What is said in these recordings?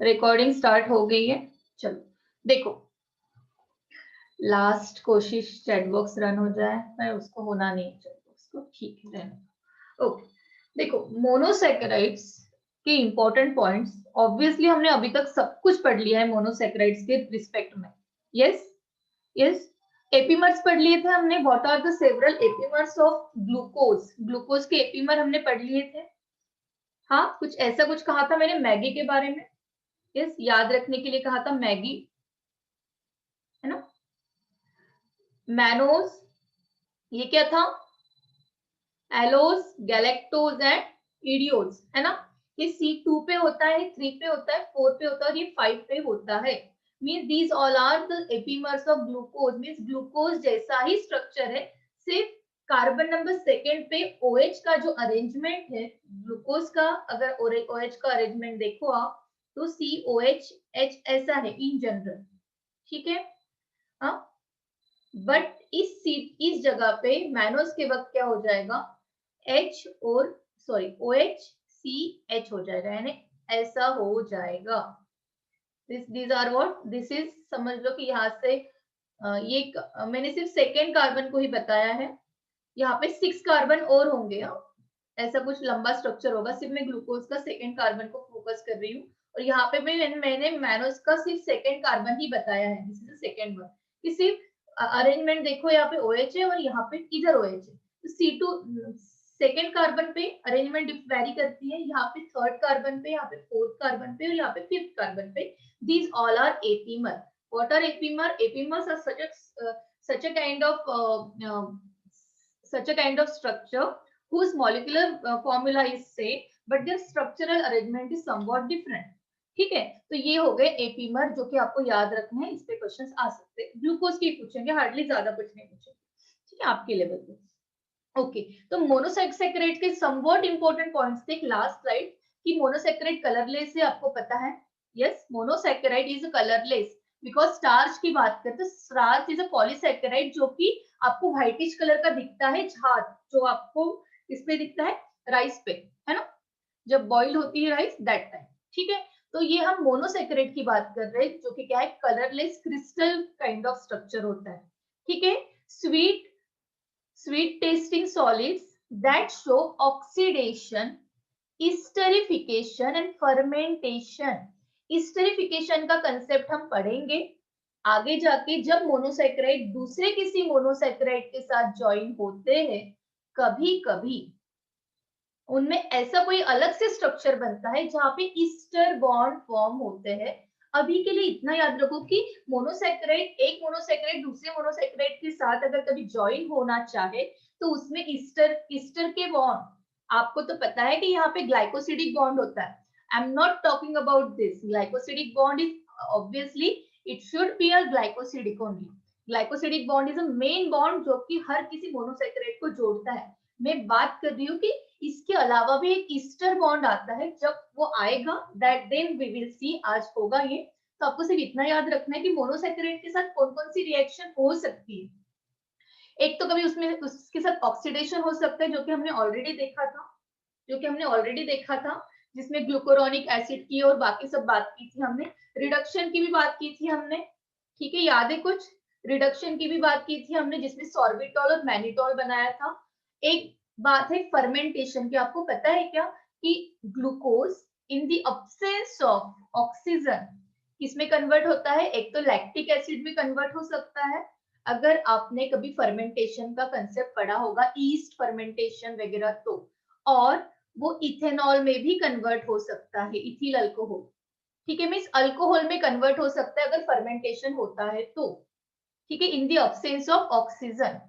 Recording start हो गई है। चलो देखो, लास्ट कोशिश चैट बॉक्स रन हो जाए, पर उसको होना नहीं है चैट बॉक्स को, ठीक है रहने। ओके देखो, मोनोसैकेराइड्स के इंपॉर्टेंट पॉइंट्स, ऑब्वियसली हमने अभी तक सब कुछ पढ़ लिया है मोनोसैकेराइड्स के रिस्पेक्ट में। यस यस, एपीमर्स पढ़ लिए थे हमने। What are the several epimers of glucose, glucose के एपीमर हमने पढ़ लिए थे। हाँ, कुछ ऐसा कुछ कहा था मैंने मैगी के बारे में। यस, याद रखने के लिए कहा था मैगी, है ना। मैनोज, ये क्या था, एलोज, गैलेक्टोज एंड इडियोज, है ना। ये C2 पे होता है, 3 पे होता है, 4 पे होता है और ये 5 पे होता है। Means these all are the epimers of glucose. Means glucose जैसा ही स्ट्रक्चर है, सिर्फ कार्बन नंबर सेकेंड पे OH का जो अरेंजमेंट है ग्लूकोज का, अगर OH का अरेंजमेंट देखो आप तो COH H ऐसा है इन जनरल, ठीक है। हाँ, बट इस जगह पे मैनोज के वक्त क्या हो जाएगा, H और सॉरी OH CH हो जाएगा, यानी ऐसा हो जाएगा। these are what, this is, समझ लो कि यहाँ से मैंने सिर्फ सेकेंड कार्बन को ही बताया है, यहाँ पे 6 कार्बन और होंगे। ऐसा कुछ लंबा स्ट्रक्चर होगा, सिर्फ मैं ग्लूकोज का सेकेंड कार्बन को फोकस कर रही हूँ। और यहाँ पे मैंने मैनोज का सिर्फ सेकेंड कार्बन ही बताया है, दिस इज सेकेंड वन। कि सिर्फ अरेंजमेंट देखो, यहाँ पे OH है और यहाँ पे इधर OH है, तो C2 सेकेंड कार्बन पे अरेंजमेंट वेरी करती है, यहाँ पे थर्ड कार्बन पे, यहाँ पे फोर्थ कार्बन पे और यहाँ पे फिफ्थ कार्बन पे। These all are epimer. What are epimer? Epimers are such a kind of such a kind of structure whose molecular formula is same but their structural arrangement is somewhat different। ठीक है, तो ये हो गए epimer जो कि आपको याद रखना है, इस पे क्वेश्चंस आ सकते हैं। ग्लूकोज के पूछेंगे, हार्डली ज्यादा कुछ नहीं पूछेंगे, ठीक है, आपके लेवल पे। ओके, तो मोनोसैकेराइड के समवॉट इंपॉर्टेंट पॉइंट्स थे लास्ट स्लाइड कि मोनोसैकेराइड कलरलेस है, आपको पता है। Yes, monosaccharide is colourless because starch की बात करते हैं, स्टार्च इज अ पॉलीसैकेराइड जो कि आपको व्हाइटिश कलर का दिखता है, झाग जो आपको इस पे दिखता है, राइस पे, है ना, जब बॉइल होती है राइस दैट टाइम। ठीक है, तो ये हम मोनोसैकेराइड की बात कर रहे हैं जो कि क्या है, colourless crystal kind of structure होता है। ठीक है, sweet tasting solids that show oxidation, esterification and fermentation। esterification का कंसेप्ट हम पढ़ेंगे आगे जाके, जब मोनोसैकेराइड दूसरे किसी मोनोसैकेराइड के साथ ज्वाइन होते हैं, कभी कभी उनमें ऐसा कोई अलग से स्ट्रक्चर बनता है जहां पे ईस्टर बॉन्ड फॉर्म होते हैं। अभी के लिए इतना याद रखो कि मोनोसैकेराइड, एक मोनोसैकेराइड दूसरे मोनोसैकेराइड के साथ अगर कभी ज्वाइन होना चाहे तो उसमें ईस्टर ईस्टर के बॉन्ड, आपको तो पता है कि यहाँ पे ग्लाइकोसिडिक बॉन्ड होता है। I am not talking about this, glycosidic bond is obviously it should be a glycosidic only. Glycosidic bond is a main bond जो कि हर किसी मोनोसैकेराइड को जोड़ता है। मैं बात कर रही हूँ कि इसके अलावा भी एक ईस्टर बॉन्ड आता है, जब वो आएगा that then we will see, आज होगा ये। तो आपको सिर्फ इतना याद रखना है कि मोनोसैकेराइड के साथ कौन कौन सी रिएक्शन हो सकती है। एक तो कभी उसमें उसके साथ ऑक्सीडेशन हो सकता है जो कि हमने ऑलरेडी देखा था, जिसमें ग्लूकोरोनिक एसिड की और बाकी सब बात की थी हमने। रिडक्शन की भी बात की थी हमने, ठीक है, याद है कुछ, रिडक्शन की भी बात की थी हमने जिसमें सॉर्बिटॉल और मैनिटॉल बनाया था। एक बात है फर्मेंटेशन की, आपको पता है क्या कि glucose in the absence of oxygen किसमें कन्वर्ट होता है, एक तो लैक्टिक एसिड में कन्वर्ट हो सकता है, अगर आपने कभी फर्मेंटेशन का कंसेप्ट पढ़ा होगा, ईस्ट फर्मेंटेशन वगैरह, तो और वो इथेनॉल में भी कन्वर्ट हो सकता है, इथिल अल्कोहल। ठीक है, मीन्स अल्कोहल में कन्वर्ट हो सकता है अगर फर्मेंटेशन होता है तो। ठीक है, in the absence of oxygen,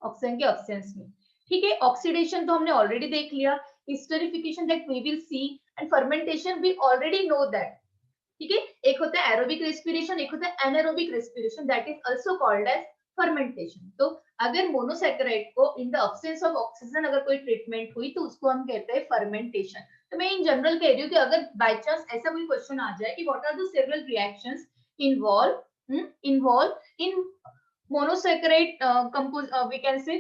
oxygen के अब्सेंस में। ठीक है, ऑक्सीडेशन तो हमने ऑलरेडी देख लिया, esterification that we will see, and fermentation we already know that. ठीक है, एक होता है एरोबिक रेस्पिरेशन, एक होता है anaerobic respiration, that is also called as fermentation. तो अगर मोनोसैकेराइड को in the absence of oxygen अगर कोई ट्रीटमेंट हुई तो उसको हम कहते हैं फर्मेंटेशन। तो मैं इन जनरल कह रही हूँ कि अगर बाय चांस ऐसा कोई क्वेश्चन आ जाए कि what are the several reactions involve in monosaccharide we can say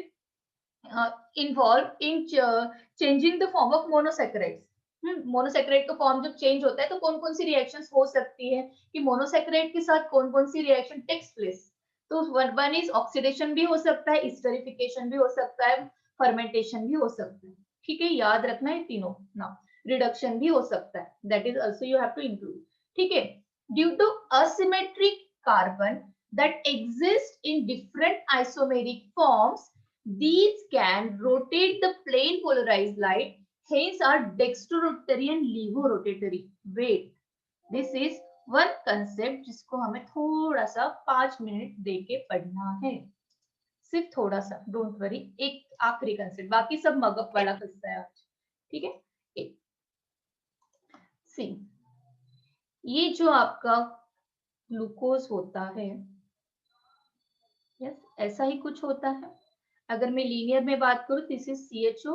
involved in changing the form of monosaccharides, monosaccharide का फॉर्म जब चेंज होता है तो कौन कौन सी रिएक्शंस हो सकती है कि मोनोसेक्राइड के साथ कौन कौन सी रिएक्शन टेक्स प्लेस। तो वन इज ऑक्सीडेशन भी हो सकता है, एस्टरिफिकेशन भी हो सकता है, फर्मेंटेशन भी हो सकता है। ठीक है, याद रखना है तीनों ना। रिडक्शन भी हो सकता है, that is also you have to include. ठीक है, due to asymmetric carbon that exist in different isomeric forms, these can rotate the plane polarized light, hence are dextrorotatory and levorotatory. Wait, this is one concept जिसको हमें थोड़ा सा 5 minute देके पढ़ना है, सिर्फ थोड़ा सा, डोंट वरी। एक आखिरी कंसेप्ट, बाकी सब मगअप वाला किस्सा है आज। ठीक है, सी ये जो आपका ग्लूकोज होता है, यस ऐसा ही कुछ होता है। अगर मैं लीनियर में बात करूं, this is CHO,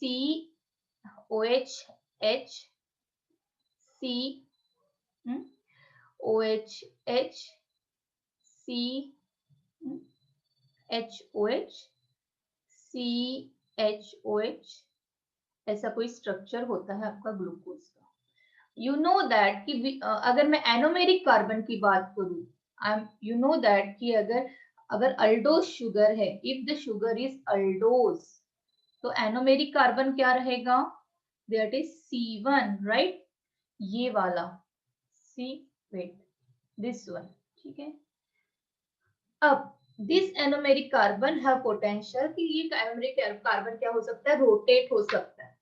COH, H, C, OH, H, C, HOH, CHOH, ऐसा कोई स्ट्रक्चर होता है आपका ग्लूकोज का। यू नो दैट कि अगर मैं एनोमेरिक कार्बन की बात करूं, यू नो दैट कि अगर अल्डोज शुगर है, इफ द शुगर इज अल्डोज, तो एनोमेरिक कार्बन क्या रहेगा, दैट इज C1, राइट, ये वाला सी, वेट, दिस वन। ठीक है, अब this anomeric carbon have potential कि ये एनोमेरिक कार्बन क्या हो सकता है, रोटेट हो सकता है।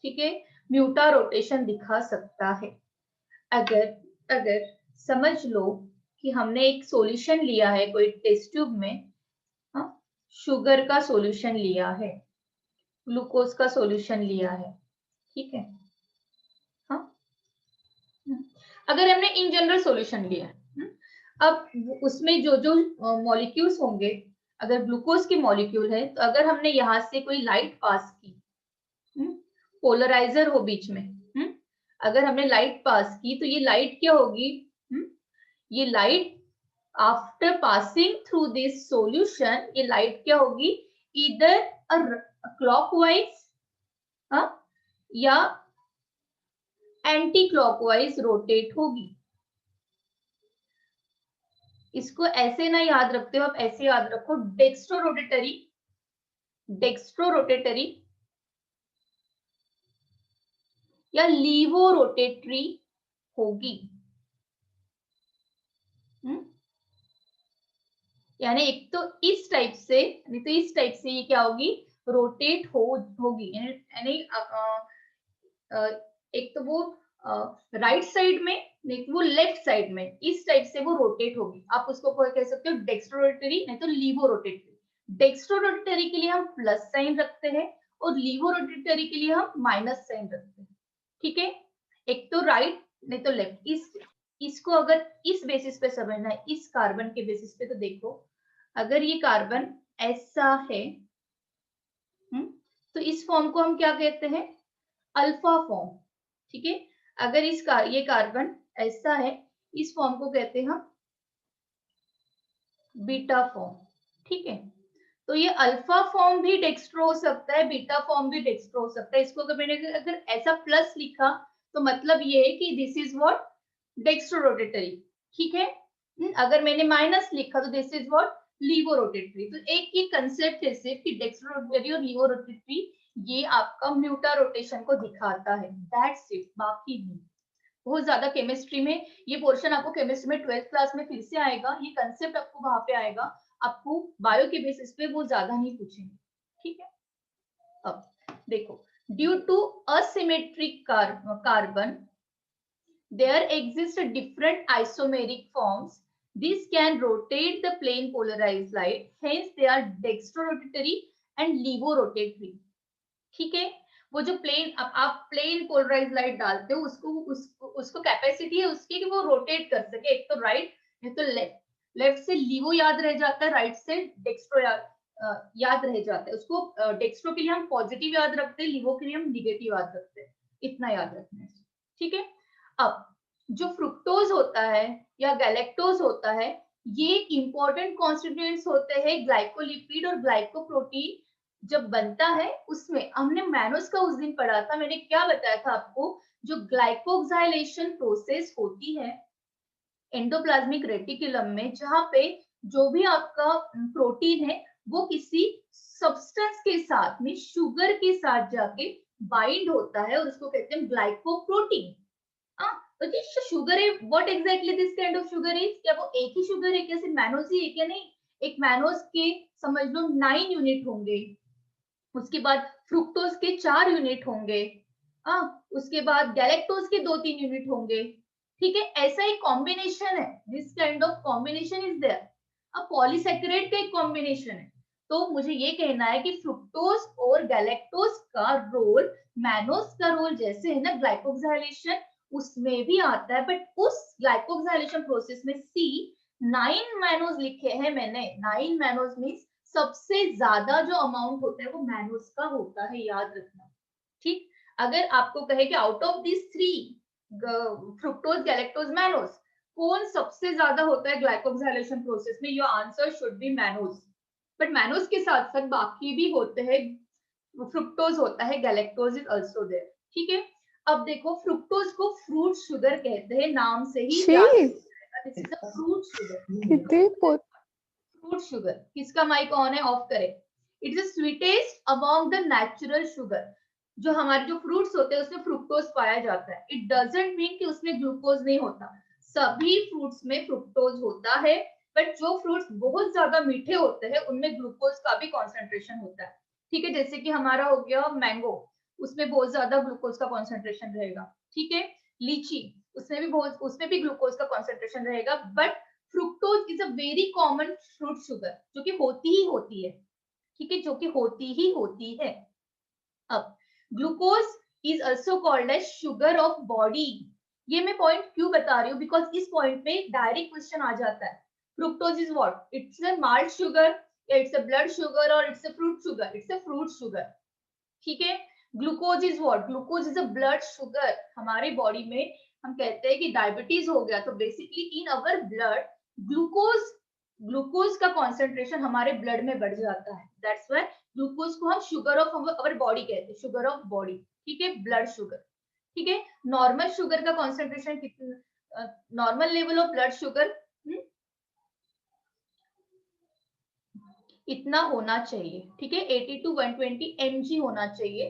ठीक है, म्यूटा रोटेशन दिखा सकता है। अगर अगर समझ लो कि हमने एक सॉल्यूशन लिया है कोई टेस्ट ट्यूब में, हाँ, शुगर का सॉल्यूशन लिया है, ग्लूकोज का सॉल्यूशन लिया है, ठीक है, हाँ, अगर हमने इन जनरल सॉल्यूशन लिया है, अब उसमें जो जो मॉलिक्यूल्स होंगे, अगर ग्लूकोज की मॉलिक्यूल है तो अगर हमने यहाँ से कोई लाइट पास की, पोलराइजर हो बीच में, अगर हमने लाइट पास की तो ये लाइट क्या होगी, ये light after passing through this solution, ये लाइट क्या होगी, इधर क्लॉकवाइज या एंटी क्लॉकवाइज रोटेट होगी। इसको ऐसे ना याद रखते हो आप, ऐसे याद रखो, डेक्स्ट्रो रोटेटरी या लीवो रोटेटरी होगी। यानी एक तो इस टाइप से, नहीं तो इस टाइप से ये क्या होगी, रोटेट होगी। यानी एक तो वो राइट साइड में, नहीं तो वो लेफ्ट साइड में, इस टाइप से वो रोटेट होगी। आप उसको कह सकते हो डेक्स्ट्रो रोटेटरी, नहीं तो लीवो रोटेटरी। डेक्स्ट्रो रोटेटरी के लिए हम प्लस साइन रखते हैं और लीवो रोटेटरी के लिए हम माइनस साइन रखते हैं। ठीक है, एक तो राइट नहीं तो लेफ्ट। इसको अगर इस बेसिस पे समझना है, इस कार्बन के बेसिस पे, तो देखो अगर ये कार्बन ऐसा है, तो इस फॉर्म को हम क्या कहते हैं, अल्फा फॉर्म। ठीक है, अगर ये कार्बन ऐसा है, इस फॉर्म को कहते हैं हम बीटा फॉर्म। ठीक है, तो ये अल्फा फॉर्म भी डेक्स्ट्रो हो सकता है, बीटा फॉर्म भी डेक्स्ट्रो हो सकता है। इसको अगर मैंने अगर ऐसा प्लस लिखा तो मतलब ये है कि this is what, dextro rotatory. ठीक है, अगर मैंने माइनस लिखा तो this is what, laevo rotatory. तो एक ही कंसेप्ट है सिर्फ कि डेक्स्ट्रो रोटेटरी और लीवो रोटेटरी, ये आपका म्यूटा रोटेशन को दिखाता है, दैट्स इट, बाकी नहीं। बहुत ज्यादा केमिस्ट्री में ये पोर्शन आपको केमिस्ट्री में 12th क्लास में फिर से आएगा, ये कंसेप्ट आपको वहां पे आएगा, आपको बायो के बेसिस पे वो ज्यादा नहीं पूछेंगे। ठीक है, अब देखो, due to asymmetric carbon there exist different isomeric forms, these can rotate the plane polarized light, hence they are dextrorotatory and levorotatory। ठीक है, वो जो प्लेन, आप प्लेन पोलराइज लाइट डालते हो, उसको कैपेसिटी है उसकी कि वो रोटेट कर सके, एक तो राइट नहीं तो लेफ्ट। लेफ्ट से लीवो याद रह जाता है, राइट से डेक्स्ट्रो याद रह जाता है। उसको डेक्स्ट्रो के लिए हम पॉजिटिव याद रखते हैं, लीवो के लिए हम निगेटिव याद रखते हैं, इतना याद रखना है। ठीक है, अब जो फ्रुक्टोज होता है या गैलेक्टोज होता है, ये इंपॉर्टेंट कॉन्स्टिट्यूएंट्स होते हैं ग्लाइकोलिपिड और ग्लाइकोप्रोटीन जब बनता है उसमें हमने मैनोस का उस दिन पढ़ा था, मैंने क्या बताया था आपको, जो ग्लाइकोक्साइलेशन प्रोसेस होती है एंडोप्लाज्मिक रेटिकुलम में, जहां पे जो भी आपका प्रोटीन है वो किसी सब्सटेंस के साथ में शुगर के साथ जाके बाइंड होता है और उसको कहते हैं ग्लाइकोप्रोटीन। हाँ, तो जी शुगर है, what exactly this kind of sugar is, क्या वो एक ही शुगर है, क्या सिर्फ मैनोज ही है, क्या नहीं, एक मैनोज के समझ लो 9 यूनिट होंगे, उसके बाद फ्रुक्टोज के 4 यूनिट होंगे, उसके बाद गैलेक्टोज के 2-3 यूनिट होंगे। ठीक है, ऐसा एक कॉम्बिनेशन है, this kind of combination is there. अब पॉलीसेकेराइड का एक कॉम्बिनेशन है, तो मुझे ये कहना है कि फ्रुक्टोज और गैलेक्टोज का रोल मैनोज का रोल जैसे है ना ग्लाइकोक्साइलेशन, उसमें भी आता है, बट उस ग्लाइकोक्साइलेशन प्रोसेस में सी 9 मैनोज लिखे हैं मैंने, 9 मैनोज मीन्स सबसे ज्यादा जो अमाउंट होता है वो मैनोज का होता है, याद रखना। ठीक, अगर आपको कहे कि out of this 3 fructose galactose mannose कौन सबसे ज्यादा होता है ग्लाइकोक्साइलेशन प्रोसेस में, your answer should be mannose. But mannose के साथ साथ बाकी भी होते हैं, फ्रुक्टोज होता है, गैलेक्टोज इज आल्सो देयर। ठीक है, अब देखो फ्रुक्टोज को फ्रूट शुगर कहते हैं, नाम से ही छी याद this is a fruit sugar. कितनी पोत फ्रूट शुगर, किसका माइक ऑन है, ऑफ करें। It is sweetest among the natural sugar, जो हमारे जो फ्रूट्स होते हैं उसमें फ्रुक्टोज पाया जाता है। इट डजंट मीन कि उसमें ग्लूकोज नहीं होता, सभी फ्रूट्स में फ्रुक्टोज होता है, बट जो फ्रूट्स बहुत ज्यादा मीठे होते हैं उनमें ग्लूकोज का भी कॉन्सेंट्रेशन होता है। ठीक है, जैसे कि हमारा हो गया मैंगो, उसमें बहुत ज्यादा ग्लूकोज का कॉन्सेंट्रेशन रहेगा। ठीक है, लीची, उसमें भी ग्लूकोज का कॉन्सेंट्रेशन रहेगा, but fructose is a very common fruit sugar, जो कि होती है। ठीक है, जो कि होती है। अब glucose is also called as sugar of body. ये मैं पॉइंट क्यों बता रही हूँ, बिकॉज इस पॉइंट पे डायरेक्ट क्वेश्चन आ जाता है। Fructose is what, it's a malt sugar, it's a blood sugar, और it's a fruit sugar, it's a fruit sugar. ठीक है, glucose is what, glucose is a blood sugar. हमारे body में हम कहते हैं कि डायबिटीज हो गया तो basically in our blood glucose glucose का कॉन्सेंट्रेशन हमारे ब्लड में बढ़ जाता है, दैट्स व्हाई ग्लूकोज को हम शुगर ऑफ अवर बॉडी कहते हैं, शुगर ऑफ बॉडी। ठीक है, ब्लड शुगर। ठीक है, नॉर्मल शुगर का कॉन्सेंट्रेशन कितना, normal level of blood sugar इतना होना चाहिए। ठीक है, 80 to 120 mg होना चाहिए।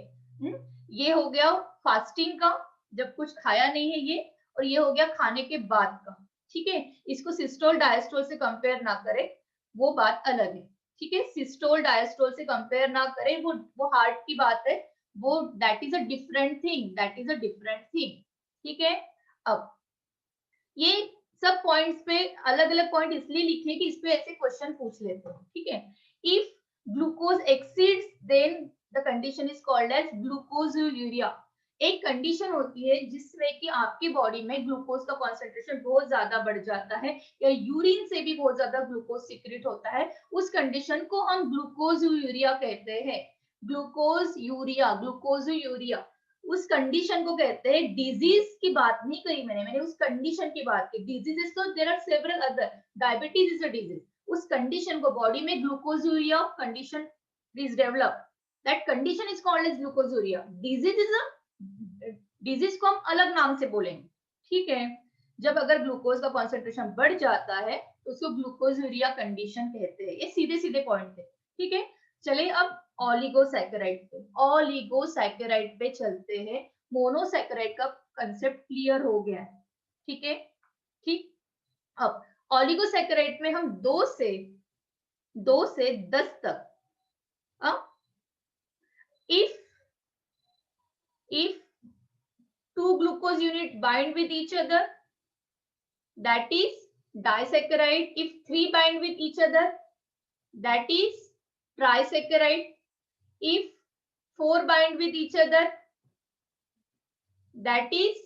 ये हो गया फास्टिंग का, जब कुछ खाया नहीं है ये, और ये हो गया खाने के बाद का। ठीक है, इसको सिस्टोल डायस्टोल से कंपेयर ना करें, वो बात अलग है। ठीक है, सिस्टोल डायस्टोल से कंपेयर ना करें, वो हार्ट की बात है, वो that is a different thing, that is a different thing. ठीक है, अब ये सब पॉइंट्स पे अलग अलग पॉइंट इसलिए लिखे कि इस पे ऐसे क्वेश्चन पूछ लेते हैं। ठीक है, if glucose exceeds then the condition is called as glucosuria. एक कंडीशन होती है जिसमें कि आपकी बॉडी में ग्लूकोज का कॉन्सेंट्रेशन बहुत ज्यादा बढ़ जाता है, या यूरिन से भी बहुत ज्यादा ग्लूकोज सीक्रेट होता है, उस कंडीशन को हम ग्लूकोजूरिया कहते हैं। ग्लूकोजूरिया उस कंडीशन को कहते हैं। डिजीज की बात नहीं करी मैंने उस कंडीशन की बात की। डिजीजेस तो there are several other, diabetes is a disease, उस कंडीशन को बॉडी में glucosuria condition is develop, that condition is called as glucosuria. Disease is a disease को हम अलग नाम से बोलेंगे। ठीक है, जब अगर ग्लूकोज का कॉन्सेंट्रेशन बढ़ जाता है तो उसको ग्लूकोजूरिया कंडीशन कहते हैं। ये सीधे सीधे पॉइंट थे। ठीक है, चलिए अब ऑलिगोसैकेराइड पे चलते हैं। मोनोसैकेराइड का कंसेप्ट क्लियर हो गया है। ठीक है, ठीक, अब ऑलिगोसैकेराइड में हम 2 से 10 तक, if two glucose unit bind with each other, that is disaccharide. If 3 bind with each other, that is trisaccharide. If 4 bind with each other, that is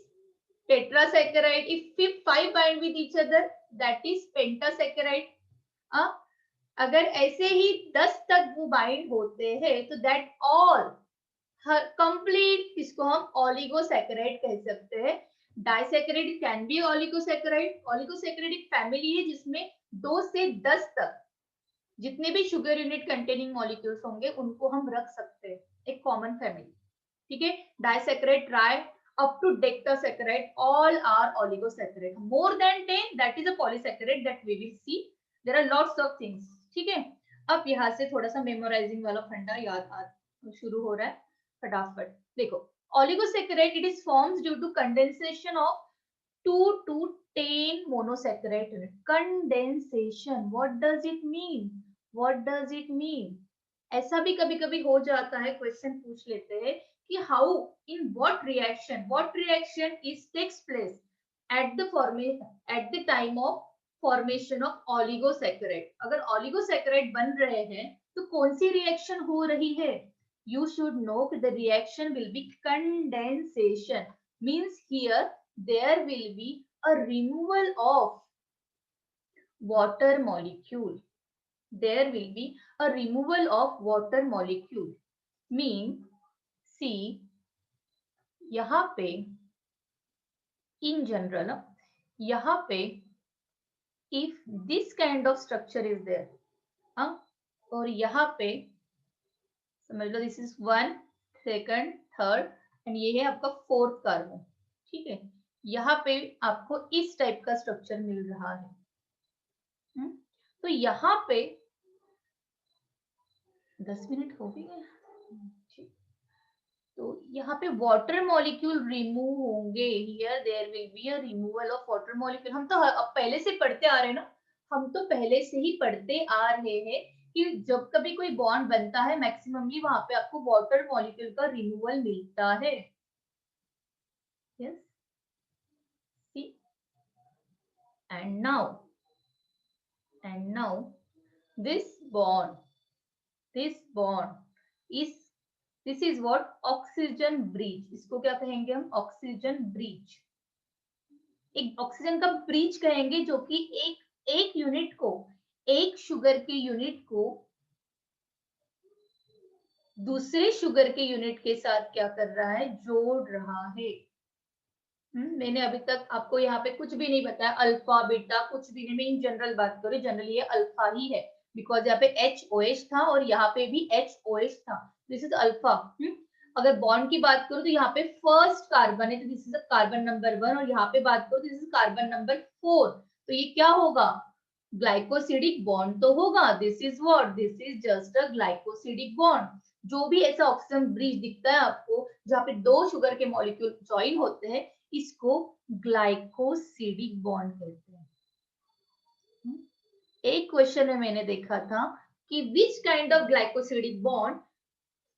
tetrasaccharide. If 5 bind with each other, that is pentasaccharide. अगर ऐसे ही 10 तक वो bind होते हैं तो that all complete, इसको हम ऑलिगोसैकेराइड कह सकते हैं। Disaccharide can be oligosaccharide. Oligosaccharide एक फैमिली है जिसमें 2 से 10 तक जितने भी शुगर यूनिट कंटेनिंग मॉलिक्यूल्स होंगे उनको हम रख सकते हैं एक कॉमन फैमिली, ठीक है। Disaccharide, try up to dectasaccharide, all are oligosaccharide. More than 10 that is a polysaccharide that we will see. There are lots of things, ठीक है। अब यहाँ से थोड़ा सा मेमोराइजिंग वाला फंडा याद शुरू हो रहा है फटाफट। देखो, oligosaccharide it is forms due to condensation of 2 to 10 monosaccharide unit. Condensation, what does it mean? What does it mean? ऐसा भी कभी कभी हो जाता है, क्वेश्चन पूछ लेते हैं कि how in what reaction is takes place at the formation at the time of formation of oligosaccharide. अगर oligosaccharide बन रहे हैं तो कौन सी रिएक्शन हो रही है? You should know the reaction will be condensation. Means here there will be a removal of water molecule. There will be a removal of water molecule. Mean see यहाँ पे in general यहाँ पे if this kind of structure is there और यहाँ पे समझ लो this is 1 second third and ये है आपका 4th कार्बन, ठीक है। यहाँ पे आपको इस टाइप का स्ट्रक्चर मिल रहा है। तो यहाँ पे 10 मिनट हो गए, तो यहाँ पे वाटर मॉलिक्यूल रिमूव होंगे। Here there will be a removal of water molecule. हम तो अब पहले से पढ़ते आ रहे हैं ना, हम तो पहले से ही पढ़ते आ रहे हैं कि जब कभी कोई बॉन्ड बनता है मैक्सिममली वहां पे आपको वाटर मॉलिक्यूल का रिमूवल मिलता है। Yes, see and now this bond is this is what oxygen bridge. इसको क्या कहेंगे हम? Oxygen bridge. एक ऑक्सीजन का ब्रिज कहेंगे जो कि एक यूनिट को, एक शुगर के यूनिट को दूसरे शुगर के यूनिट के साथ क्या कर रहा है? जोड़ रहा है। मैंने अभी तक आपको यहाँ पे कुछ भी नहीं बताया, अल्फा बीटा कुछ भी नहीं। मैं इन जनरल बात करूँ, जनरली ये अल्फा ही है बिकॉज यहाँ पे HOH था और यहाँ पे भी HOH था। This is alpha. अगर बॉन्ड की बात करूँ तो यहाँ पे फर्स्ट कार्बन है तो दिस इज कार्बन नंबर 1 और यहाँ पे बात करूँ दिस इज कार्बन नंबर 4। तो ये क्या होगा? ग्लाइकोसिडिक बॉन्ड तो होगा। This is what? This is just a glycosidic bond. जो भी ऐसा ऑक्सीजन ब्रिज दिखता है आपको जहाँ पे 2 शुगर के मॉलिक्यूल ज्वाइन होते हैं, इसको ग्लाइकोसिडिक बॉन्ड कहते हैं। एक क्वेश्चन में मैंने देखा था कि which kind of glycosidic bond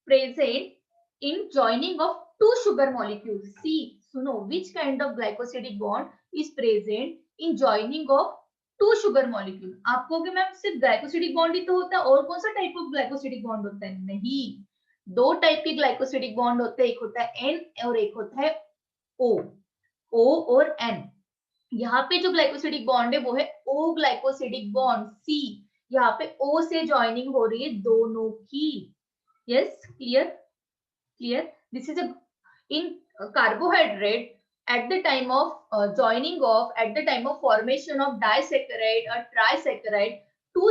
present in joining of 2 sugar molecule. See सुनो, which kind of glycosidic bond is present in joining of 2 sugar molecule. आपको कि मैम सिर्फ ग्लाइकोसिडिक बॉन्ड ही तो होता है, और कौन सा टाइप ऑफ ग्लाइकोसिडिक बॉन्ड होता है? नहीं, 2 टाइप के ग्लाइकोसिडिक बॉन्ड होते हैं, एक होता है N और एक होता है O और N। यहाँ पे जो ग्लाइकोसिडिक बॉन्ड है वो है O ग्लाइकोसिडिक बॉन्ड। सी यहाँ पे O से ज्वाइनिंग हो रही है दोनों की। Yes, clear. This is in carbohydrate at the time of joining of at the time of formation of disaccharide or trisaccharide, 2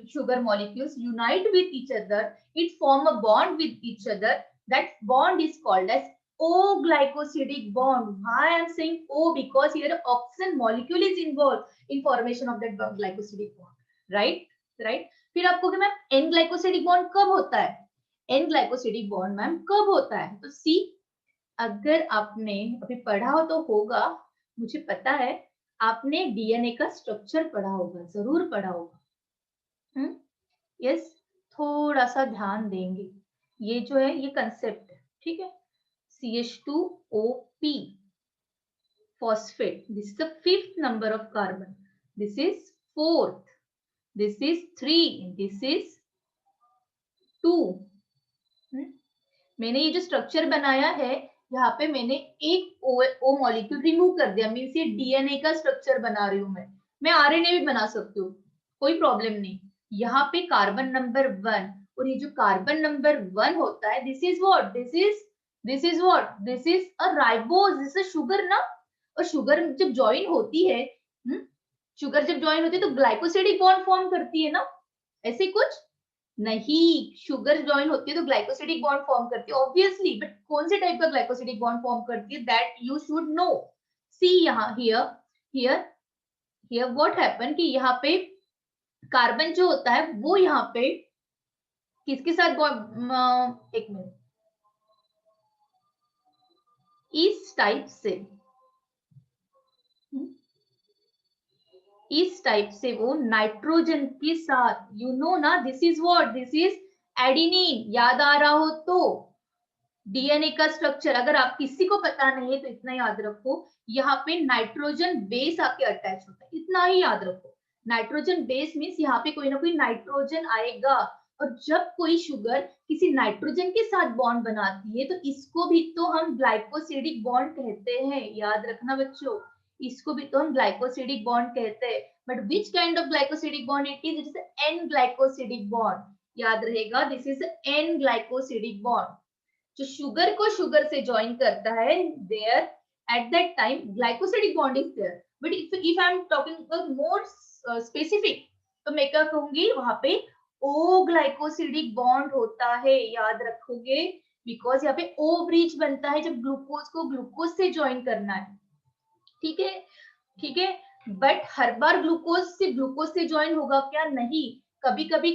sugar molecules unite with each other, it form a bond with each other. That bond is called as O glycosidic bond. Why I am saying O? Because here oxygen molecule is involved in formation of that glycosidic bond. Right. फिर आपको कि ma'am N glycosidic bond कब होता है? N glycosidic bond ma'am कब होता है? तो C, अगर आपने अभी पढ़ा हो तो होगा, मुझे पता है आपने DNA का स्ट्रक्चर पढ़ा होगा, जरूर पढ़ा होगा। यस, थोड़ा सा ध्यान देंगे। ये जो है ये कंसेप्ट है, ठीक है। CH2OP phosphate, this is the 5th number of carbon, this is 4th, this is 3, this is 2। मैंने ये जो स्ट्रक्चर बनाया है यहाँ पे मैंने एक O मॉलिक्यूल रिमूव कर दिया, मीन्स ये DNA का स्ट्रक्चर बना रही हूँ मैं RNA भी बना सकती हूँ, कोई प्रॉब्लम नहीं। यहाँ पे कार्बन नंबर 1 और ये जो कार्बन नंबर 1 होता है this is what? This is a ribose, this is sugar ना। और शुगर जब ज्वाइन होती है, शुगर जब ज्वाइन होती है तो ग्लाइकोसिडिक बॉन्ड फॉर्म करती है ना। ऐसे कुछ नहीं, शुगर ज्वाइन होती है तो ग्लाइकोसिडिक बॉन्ड फॉर्म करती है ऑब्वियसली, बट कौन से टाइप का ग्लाइकोसिडिक बॉन्ड फॉर्म करती है दैट यू शुड नो। सी यहाँ here here here what happen कि यहाँ पे कार्बन जो होता है वो यहाँ पे किसके साथ एक मिनट, इस टाइप से इस टाइप से वो नाइट्रोजन के साथ, यू नो ना, this is what, this is adenine, याद आ रहा हो तो। डीएनए का स्ट्रक्चर अगर आप किसी को पता नहीं है तो इतना याद रखो, यहाँ पे नाइट्रोजन बेस आपके अटैच होता है, इतना ही याद रखो। नाइट्रोजन बेस मीन्स यहाँ पे कोई ना कोई नाइट्रोजन आएगा, और जब कोई शुगर किसी नाइट्रोजन के साथ बॉन्ड बनाती है तो इसको भी तो हम ग्लाइकोसिडिक बॉन्ड कहते हैं, याद रखना बच्चों, इसको भी तो हम ग्लाइकोसिडिक बॉन्ड कहते हैं। But which kind of glycosidic bond it is N glycosidic bond, याद रहेगा, this is N glycosidic bond. जो शुगर को शुगर से ज्वाइन करता है there at that time glycosidic bond is there, but if I am talking more specific तो मैं क्या कहूंगी, वहां पे ओ ग्लाइकोसिडिक बॉन्ड होता है, याद रखोगे, बिकॉज यहाँ पे ओ ब्रिज बनता है जब ग्लूकोज को ग्लूकोज से ज्वाइन करना है, ठीक है, ठीक है। बट हर बार ग्लूकोज से ज्वाइन होगा क्या, नहीं, कभी कभी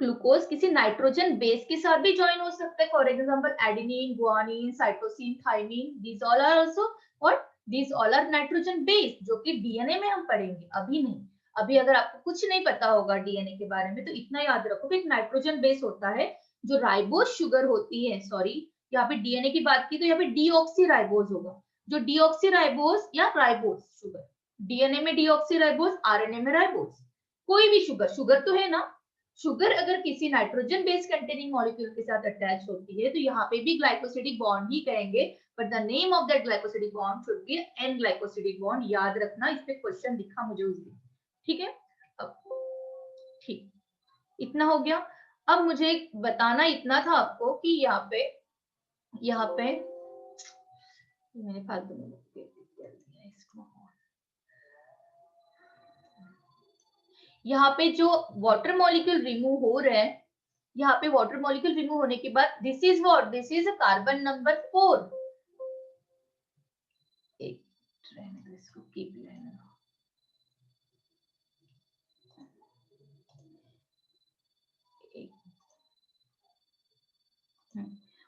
ग्लूकोज किसी नाइट्रोजन बेस के साथ भी ज्वाइन हो सकता है, for example adenine, guanine, cytosine, thymine, these all are also what, these all are nitrogen base, जो कि डीएनए में हम पढ़ेंगे, अभी नहीं। अभी अगर आपको कुछ नहीं पता होगा डीएनए के बारे में तो इतना याद रखो कि एक नाइट्रोजन बेस होता है, जो राइबोज शुगर होती है, सॉरी यहाँ पे डीएनए की बात की तो यहाँ पे डीऑक्सी राइबोज होगा, जो डीऑक्सी राइबोज या राइबोज शुगर, डीएनए में डीऑक्सी राइबोज, आरएनए में राइबोज, कोई भी शुगर, शुगर तो है ना, शुगर अगर किसी नाइट्रोजन बेस कंटेनिंग मॉलिक्यूल के साथ अटैच होती है तो यहाँ पे भी ग्लाइकोसिडिक बॉन्ड ही कहेंगे, but the name of that glycosidic bond should be N glycosidic bond, याद रखना, इस पे क्वेश्चन दिखा मुझे उस दिन, ठीक है। अब ठीक, इतना हो गया। अब मुझे बताना इतना था आपको कि यहाँ पे मैंने फालतू में इसको, यहाँ पे जो वाटर मॉलिक्यूल रिमूव हो रहे हैं, यहाँ पे वाटर मॉलिक्यूल रिमूव होने के बाद this is what, this is carbon number 4, इसको कीप लेना,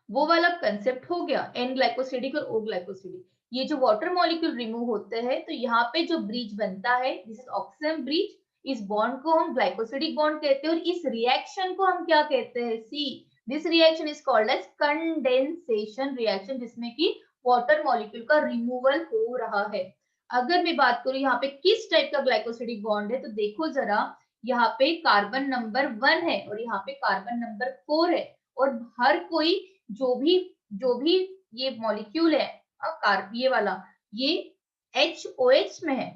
वो वाला कंसेप्ट हो गया, एन ग्लाइकोसिडिक और ओ ग्लाइकोसिडिक। ये जो वाटर मॉलिक्यूल रिमूव होते हैं तो यहाँ पे जो ब्रिज बनता है दिस इज ऑक्सीजन ब्रिज, इस बॉन्ड को हम ग्लाइकोसिडिक बॉन्ड कहते हैं, और इस रिएक्शन को हम क्या कहते हैं, see, this reaction is called as condensation reaction, जिसमें कि वाटर मॉलिक्यूल का रिमूवल हो रहा है। अगर मैं बात करूं यहाँ पे किस टाइप का ग्लाइकोसिडिक बॉन्ड है, तो देखो जरा, यहाँ पे कार्बन नंबर 1 है और यहाँ पे कार्बन नंबर 4 है, और हर कोई जो भी ये मॉलिक्यूल है, ये वाला, ये HOH में है,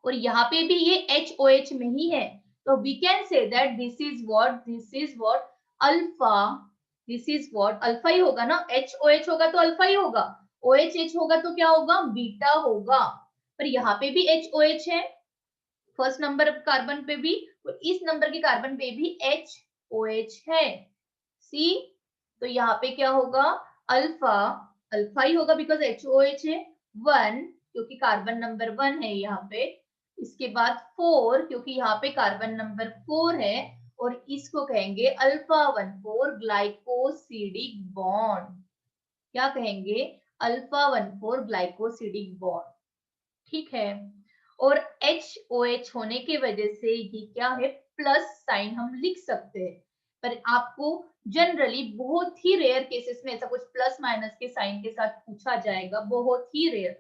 और यहाँ पे भी ये HOH में ही है, तो we can say that this is what alpha, this is what alpha ही होगा ना, HOH होगा तो अल्फा ही होगा, OHH होगा तो क्या होगा, बीटा होगा, पर यहाँ पे भी HOH है, फर्स्ट नंबर कार्बन पे भी, और इस नंबर के कार्बन पे भी HOH है, सी, तो यहाँ पे क्या होगा, अल्फा, अल्फा ही होगा बिकॉज HOH है, 1 क्योंकि कार्बन नंबर 1 है यहाँ पे, इसके बाद 4 क्योंकि यहाँ पे कार्बन नंबर 4 है, और इसको कहेंगे अल्फा 14 ग्लाइकोसिडिक बॉन्ड, क्या कहेंगे, अल्फा 14 ग्लाइकोसिडिक बॉन्ड, ठीक है। और HOH होने की वजह से ये क्या है, प्लस साइन हम लिख सकते हैं, पर आपको जनरली बहुत ही रेयर केसेस में ऐसा कुछ प्लस माइनस के साइन के साथ पूछा जाएगा, बहुत ही रेयर,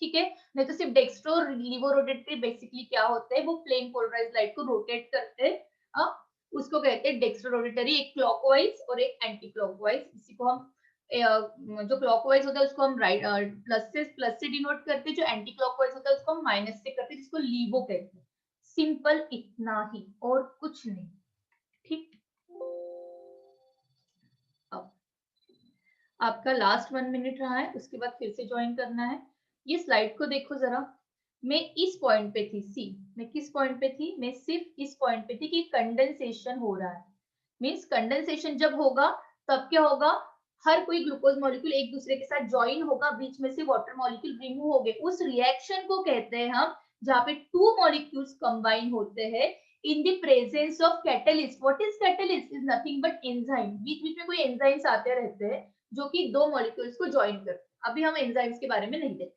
ठीक है। नहीं तो सिर्फ डेक्स्ट्रो लिवो रोटेटरी बेसिकली क्या होता है, वो प्लेन पोलराइज लाइट को रोटेट करते हैं, उसको कहते हैं डेक्स्ट्रो रोटेटरी, एक क्लॉकवाइज और एक एंटी क्लॉकवाइज, इसी को हम जो क्लॉकवाइज होता है उसको हम राइट प्लस से डिनोट करते हैं, जो एंटी क्लॉकवाइज होता है उसको हम माइनस से करते हैं, जिसको लीवो कहते हैं, सिंपल इतना ही और कुछ नहीं, ठीक। अब आपका लास्ट 1 मिनट रहा है, उसके बाद फिर से ज्वाइन करना है, ये स्लाइड को देखो जरा, मैं इस पॉइंट पे थी सी, मैं किस पॉइंट पे थी, मैं सिर्फ इस पॉइंट पे थी कि कंडेंसेशन हो रहा है। मीन्स कंडेंसेशन जब होगा तब क्या होगा, हर कोई ग्लूकोज मॉलिक्यूल एक दूसरे के साथ ज्वाइन होगा, बीच में से वाटर मॉलिक्यूल रिमूव हो गए, उस रिएक्शन को कहते हैं हम, जहाँ पे टू मॉलिक्यूल्स कंबाइन होते हैं in the presence of catalyst. What is catalyst? Is nothing but enzyme. बीच बीच में कोई एंजाइम्स आते रहते हैं जो कि दो मॉलिक्यूल्स को ज्वाइन करते हैं। अभी हम एंजाइम्स के बारे में नहीं देखते,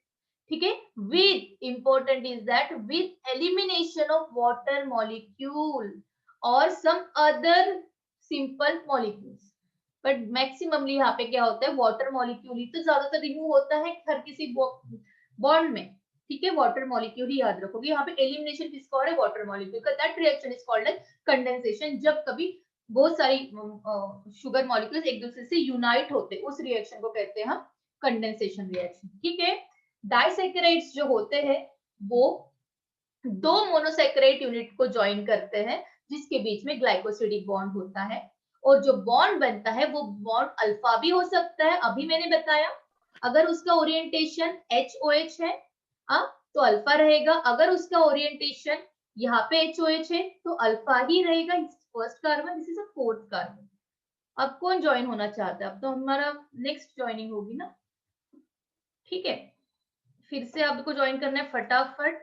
ठीक है। With important is that with elimination of water molecule और some other simple molecules, but maximally यहाँ पे क्या होता है, वाटर मॉलिक्यूल ही तो ज्यादातर रिमूव होता है हर किसी बॉन्ड में, ठीक है। वाटर मॉलिक्यूल ही याद रखोगे। यहाँ पे एलिमिनेशन किसका हो रहा है, वाटर मॉलिक्यूल का। That reaction is called like condensation. जब कभी बहुत सारी शुगर मॉलिक्यूल्स एक दूसरे से यूनाइट होते, उस रिएक्शन को कहते हैं हम कंडेंसेशन रिएक्शन, ठीक है। डाइसैकेराइड्स जो होते हैं वो दो मोनोसैकेराइड यूनिट को ज्वाइन करते हैं, जिसके बीच में ग्लाइकोसिडिक बॉन्ड होता है, और जो बॉन्ड बनता है वो बॉन्ड अल्फा भी हो सकता है, अभी मैंने बताया। अगर उसका ओरिएंटेशन HOH है तो अल्फा रहेगा। अगर उसका ओरिएंटेशन यहाँ पे HOH है तो अल्फा ही रहेगा। First carbon, this is a fourth carbon. अब कौन ज्वाइन होना चाहता है? अब तो हमारा नेक्स्ट ज्वाइनिंग होगी ना, ठीक है। फिर से आपको ज्वाइन करना है फटाफट।